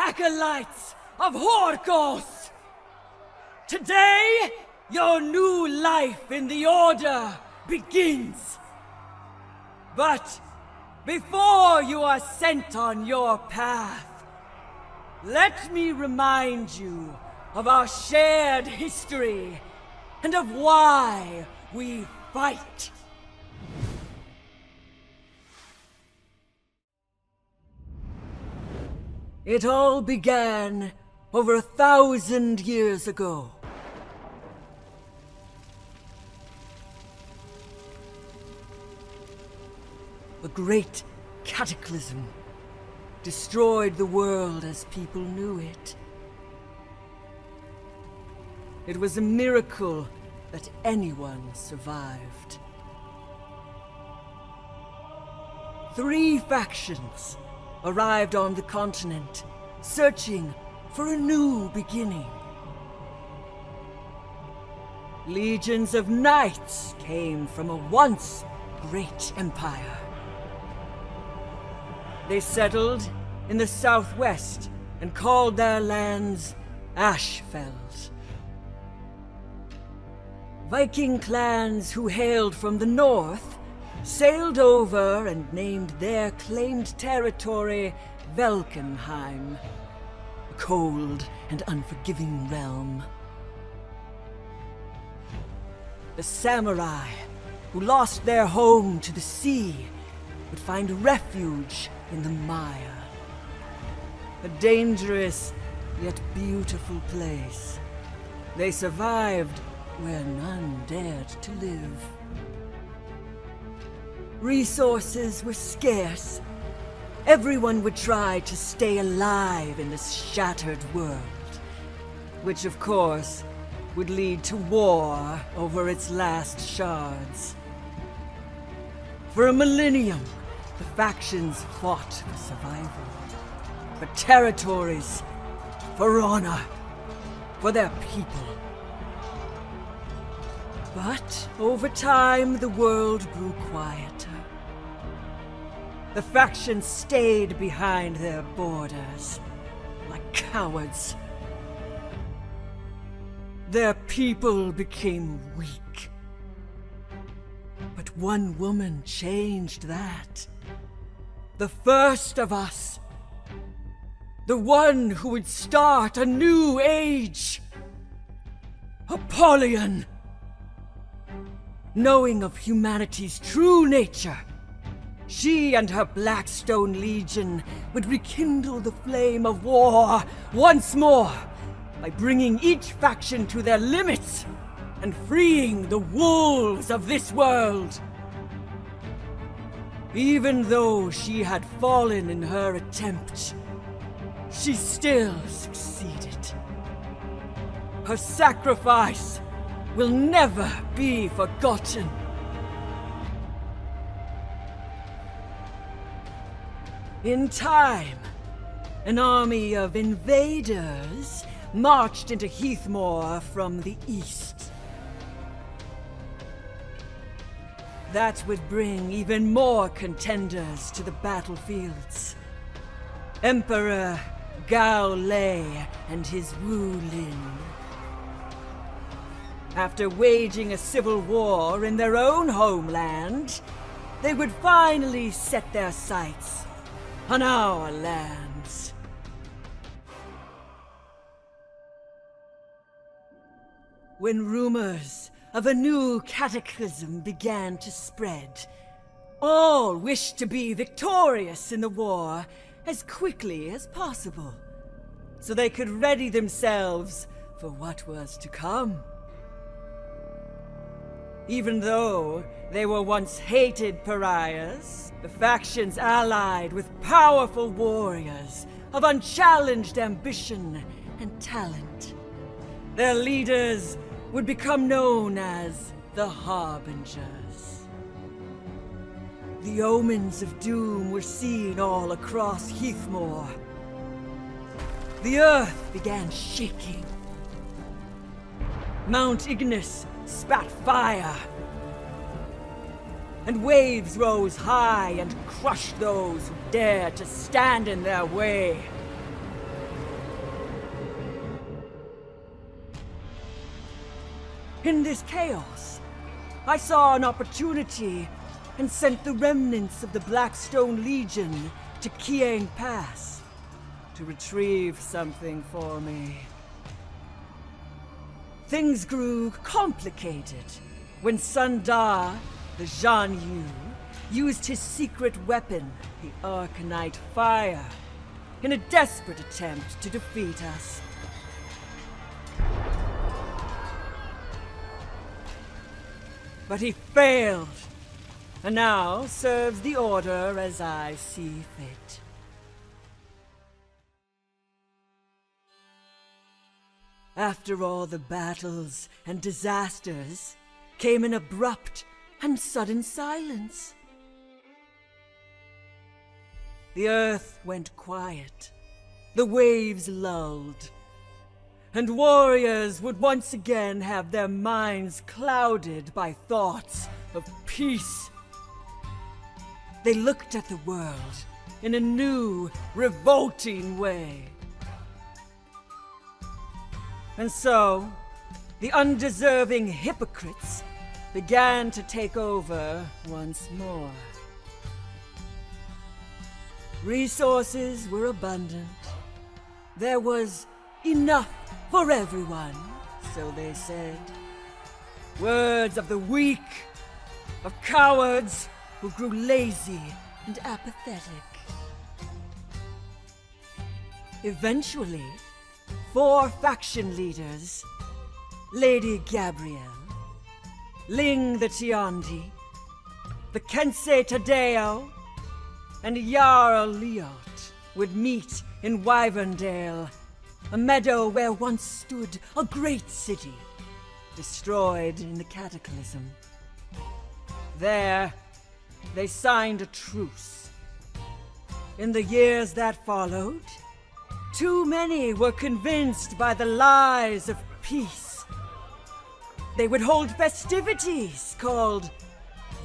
acolytes of Horkos! Today, your new life in the Order begins. But before you are sent on your path, let me remind you of our shared history and of why we fight. It all began over 1,000 years ago. A great cataclysm destroyed the world as people knew it. It was a miracle that anyone survived. 3 factions arrived on the continent, searching for a new beginning. Legions of knights came from a once great empire. They settled in the southwest and called their lands Ashfeld. Viking clans who hailed from the north sailed over and named their claimed territory Velkenheim, a cold and unforgiving realm. The samurai who lost their home to the sea would find refuge in the mire. A dangerous yet beautiful place. They survived where none dared to live. Resources were scarce. Everyone would try to stay alive in this shattered world, which of course would lead to war over its last shards. For a millennium, the factions fought for survival, for territories, for honor, for their people. But over time, the world grew quieter. The factions stayed behind their borders, like cowards. Their people became weak. But one woman changed that. The first of us. The one who would start a new age. Apollyon. Knowing of humanity's true nature, she and her Blackstone Legion would rekindle the flame of war once more by bringing each faction to their limits and freeing the wolves of this world. Even though she had fallen in her attempt, she still succeeded. Her sacrifice will never be forgotten. In time, an army of invaders marched into Heathmoor from the east. That would bring even more contenders to the battlefields. Emperor Gao Lei and his Wu Lin. After waging a civil war in their own homeland, they would finally set their sights on our lands. When rumors of a new cataclysm began to spread, all wished to be victorious in the war as quickly as possible, so they could ready themselves for what was to come. Even though they were once hated pariahs, the factions allied with powerful warriors of unchallenged ambition and talent. Their leaders would become known as the Harbingers. The omens of doom were seen all across Heathmoor. The earth began shaking. Mount Ignis spat fire, and waves rose high and crushed those who dared to stand in their way. In this chaos, I saw an opportunity and sent the remnants of the Blackstone Legion to Kiang Pass to retrieve something for me. Things grew complicated when Sundar, the Zhan Yu, used his secret weapon, the Arcanite Fire, in a desperate attempt to defeat us. But he failed, and now serves the Order as I see fit. After all the battles and disasters came an abrupt and sudden silence. The earth went quiet, the waves lulled, and warriors would once again have their minds clouded by thoughts of peace. They looked at the world in a new, revolting way. And so, the undeserving hypocrites began to take over once more. Resources were abundant. There was enough for everyone, so they said. Words of the weak, of cowards who grew lazy and apathetic. Eventually, 4 faction leaders, Lady Gabrielle, Ling the Tiandi, the Kensei Tadeo, and Jarl Liot would meet in Wyverndale, a meadow where once stood a great city, destroyed in the cataclysm. There, they signed a truce. In the years that followed, too many were convinced by the lies of peace. They would hold festivities called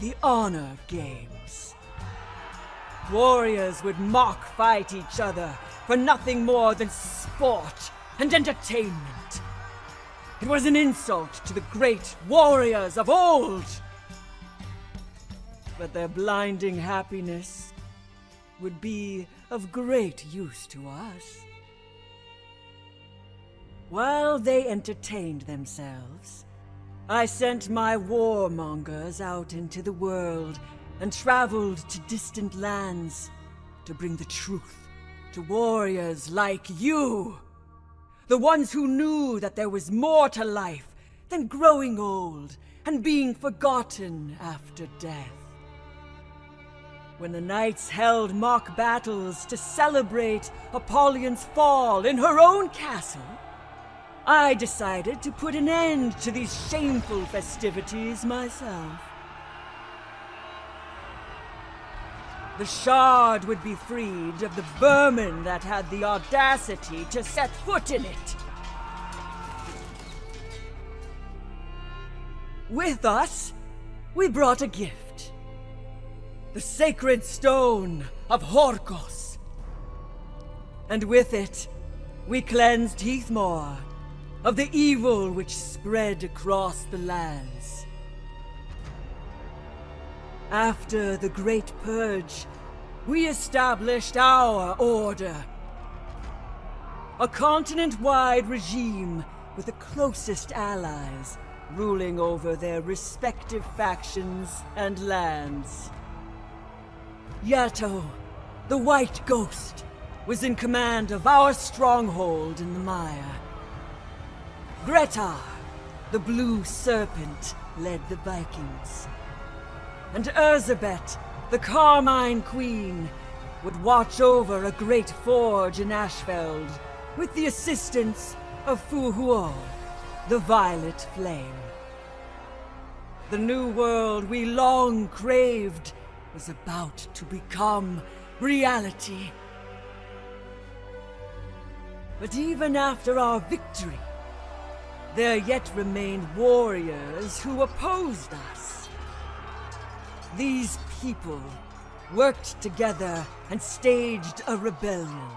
the Honor Games. Warriors would mock fight each other for nothing more than sport and entertainment. It was an insult to the great warriors of old. But their blinding happiness would be of great use to us. While they entertained themselves, I sent my warmongers out into the world and traveled to distant lands to bring the truth to warriors like you. The ones who knew that there was more to life than growing old and being forgotten after death. When the knights held mock battles to celebrate Apollyon's fall in her own castle, I decided to put an end to these shameful festivities myself. The Shard would be freed of the vermin that had the audacity to set foot in it. With us, we brought a gift. The sacred stone of Horkos. And with it, we cleansed Heathmoor of the evil which spread across the lands. After the Great Purge, we established our order. A continent-wide regime with the closest allies ruling over their respective factions and lands. Yato, the White Ghost, was in command of our stronghold in the Mire. Gretar, the Blue Serpent, led the Vikings. And Erzsebet, the Carmine Queen, would watch over a great forge in Ashfeld with the assistance of Fu Huo, the Violet Flame. The new world we long craved was about to become reality. But even after our victory, there yet remained warriors who opposed us. These people worked together and staged a rebellion.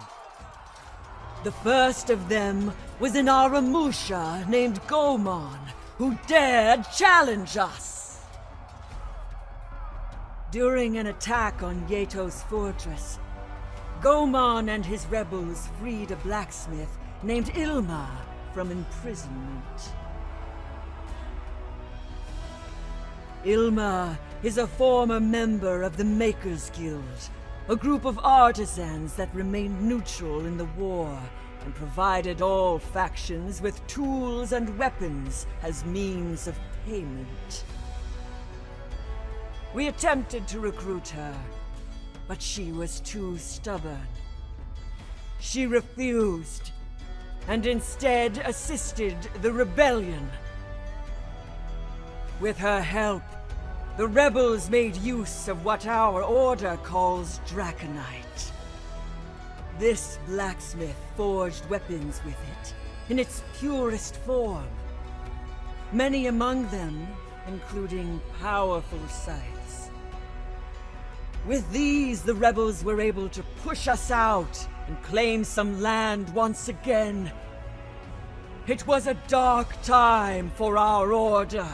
The first of them was an Aramusha named Gomon, who dared challenge us. During an attack on Yeto's fortress, Gomon and his rebels freed a blacksmith named Ilma from imprisonment. Ilma is a former member of the Makers Guild, a group of artisans that remained neutral in the war and provided all factions with tools and weapons as means of payment. We attempted to recruit her, but she was too stubborn. She refused, and instead assisted the rebellion. With her help, the rebels made use of what our order calls Draconite. This blacksmith forged weapons with it, in its purest form. Many among them, including powerful scythes. With these, the rebels were able to push us out and claim some land once again. It was a dark time for our order.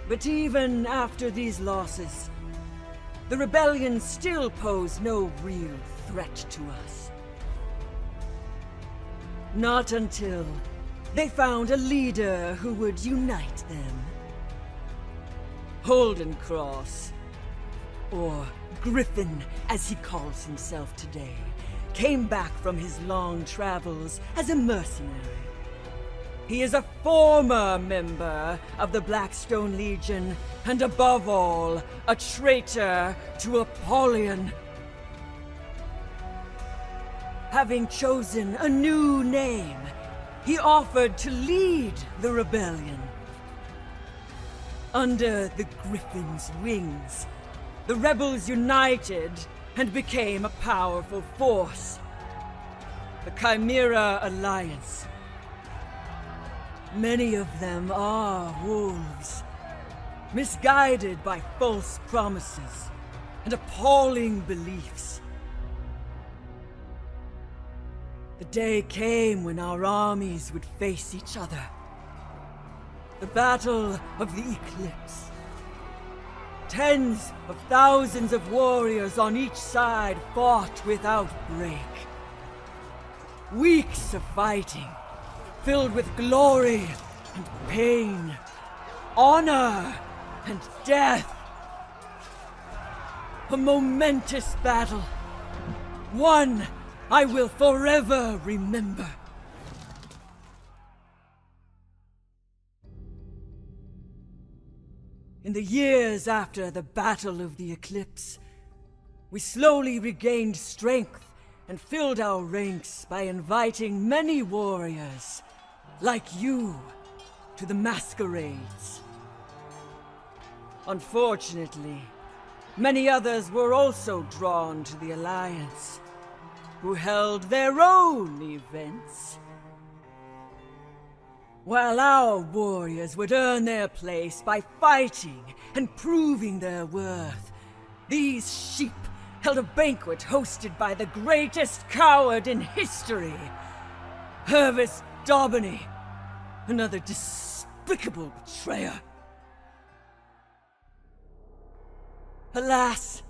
But even after these losses, the rebellion still posed no real threat to us. Not until they found a leader who would unite them. Holdencross, or Griffin as he calls himself today, came back from his long travels as a mercenary. He is a former member of the Blackstone Legion, and above all, a traitor to Apollyon. Having chosen a new name, he offered to lead the rebellion. Under the Griffin's wings, the rebels united and became a powerful force. The Chimera Alliance. Many of them are wolves, misguided by false promises and appalling beliefs. The day came when our armies would face each other. The Battle of the Eclipse. Tens of thousands of warriors on each side fought without break. Weeks of fighting, filled with glory and pain, honor and death. A momentous battle, one I will forever remember. In the years after the Battle of the Eclipse, we slowly regained strength and filled our ranks by inviting many warriors, like you, to the masquerades. Unfortunately, many others were also drawn to the Alliance, who held their own events. While our warriors would earn their place by fighting and proving their worth, these sheep held a banquet hosted by the greatest coward in history, Hervis Daubeny, another despicable betrayer. Alas,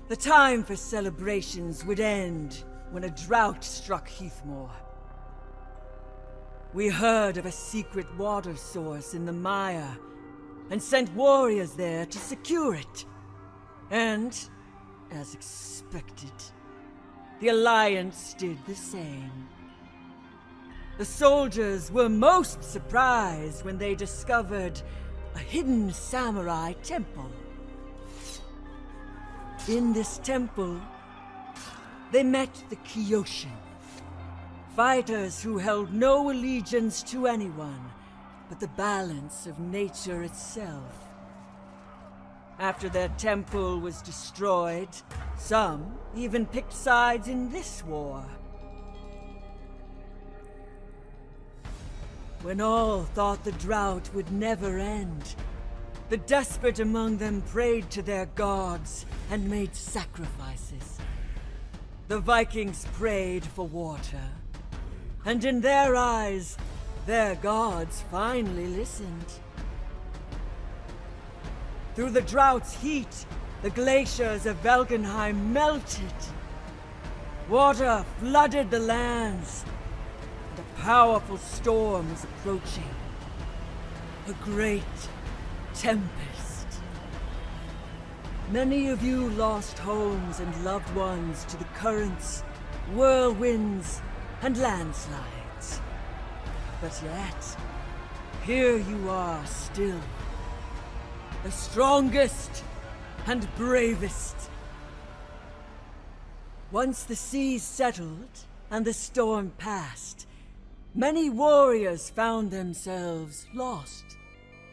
the time for celebrations would end when a drought struck Heathmoor. We heard of a secret water source in the mire and sent warriors there to secure it. And, as expected, the Alliance did the same. The soldiers were most surprised when they discovered a hidden samurai temple. In this temple, they met the Kyoshin, fighters who held no allegiance to anyone but the balance of nature itself. After their temple was destroyed, some even picked sides in this war. When all thought the drought would never end, the desperate among them prayed to their gods and made sacrifices. The Vikings prayed for water, and in their eyes, their gods finally listened. Through the drought's heat, the glaciers of Valkenheim melted. Water flooded the lands, and a powerful storm is approaching. A great tempest. Many of you lost homes and loved ones to the currents, whirlwinds, and landslides. But yet, here you are still. The strongest and bravest. Once the seas settled and the storm passed, many warriors found themselves lost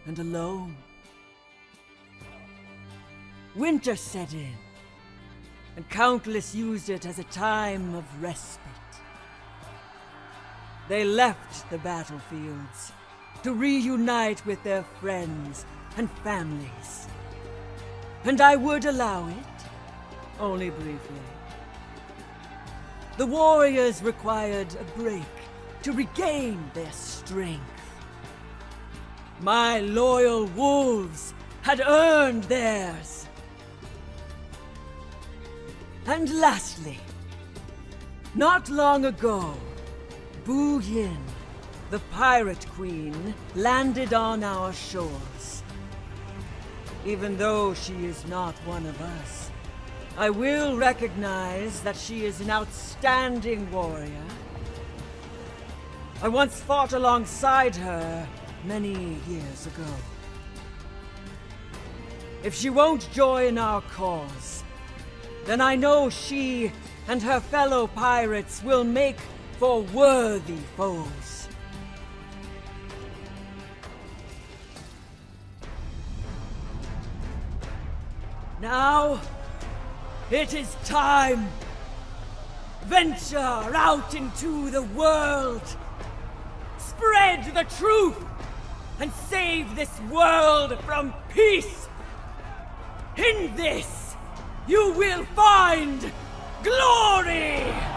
and alone. Winter set in, and countless used it as a time of respite. They left the battlefields to reunite with their friends and families. And I would allow it, only briefly. The warriors required a break to regain their strength. My loyal wolves had earned theirs. And lastly, not long ago, Bu Yin, the pirate queen, landed on our shores. Even though she is not one of us, I will recognize that she is an outstanding warrior. I once fought alongside her many years ago. If she won't join our cause, then I know she and her fellow pirates will make for worthy foes. Now, it is time. Venture out into the world. Spread the truth and save this world from peace. In this, you will find glory!